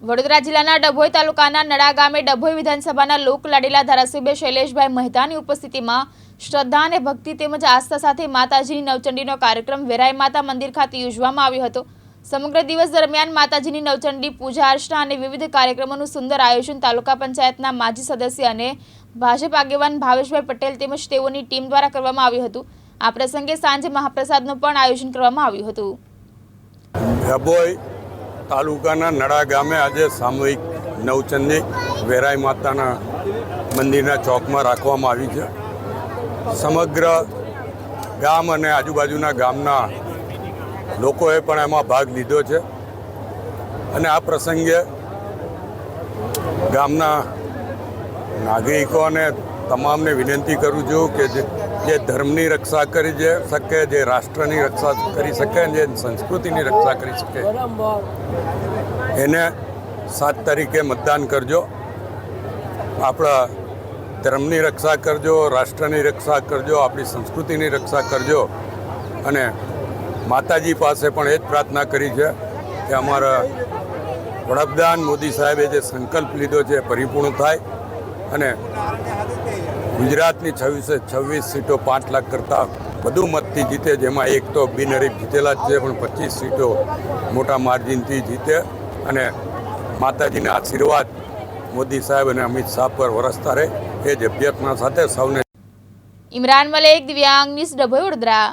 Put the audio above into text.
વડોદરા જિલ્લાના ડભોઈ તાલુકાના નડા ગામે ડભોઈ વિધાનસભાના લોકલાડીલા ધારાસભ્ય શૈલેષભાઈ મહેતાની ઉપસ્થિતિમાં શ્રદ્ધા અને ભક્તિ તેમજ આસ્થા સાથે માતાજીની નવચંડીનો કાર્યક્રમ વેરાઈ માતા મંદિર ખાતે યોજવામાં આવ્યો હતો। સમગ્ર દિવસ દરમિયાન માતાજીની નવચંડી પૂજા અર્ચના અને વિવિધ કાર્યક્રમોનું સુંદર આયોજન તાલુકા પંચાયતના માજી સદસ્ય અને ભાજપ આગેવાન ભાવેશભાઈ પટેલ તેમજ તેઓની ટીમ દ્વારા કરવામાં આવ્યું હતું। આ પ્રસંગે સાંજે મહાપ્રસાદનું પણ આયોજન કરવામાં આવ્યું હતું। ડભોઈ તાલુકાના નડા ગામે આજે સામૂહિક નવચંડી વેરાઈ માતાના મંદિરના ચોકમાં રાખવામાં આવી છે। સમગ્ર ગામ અને આજુબાજુના ગામના લોકોએ પણ એમાં ભાગ લીધો છે અને આ પ્રસંગે ગામના નાગરિકોને તમામને વિનંતી કરું છું કે જે ધર્મની રક્ષા કરી શકે, જે રાષ્ટ્રની રક્ષા કરી શકે, જે સંસ્કૃતિની રક્ષા કરી શકે એને 7 તારીખે મતદાન કરજો। આપણા ધર્મની રક્ષા કરજો, રાષ્ટ્રની રક્ષા કરજો, આપણી સંસ્કૃતિની રક્ષા કરજો અને માતાજી પાસે પણ એ જ પ્રાર્થના કરી છે કે અમારા વડાપ્રધાન મોદી સાહેબે જે સંકલ્પ લીધો છે પરિપૂર્ણ થાય અને ગુજરાતની 26 સીટો 5 લાખ કરતાં વધુ મતથી જીતે, જેમાં એક તો બિનહરીફ જીતેલા જ છે, પણ 25 સીટો મોટા માર્જિનથી જીતે અને માતાજીના આશીર્વાદ મોદી સાહેબ અને અમિત શાહ પર વરસતા રહે એ જ અભ્યર્થના સાથે સૌને। ઇમરાન મલેક, દિવ્યાંગ ન્યૂઝ, ડભોઈ, વડોદરા।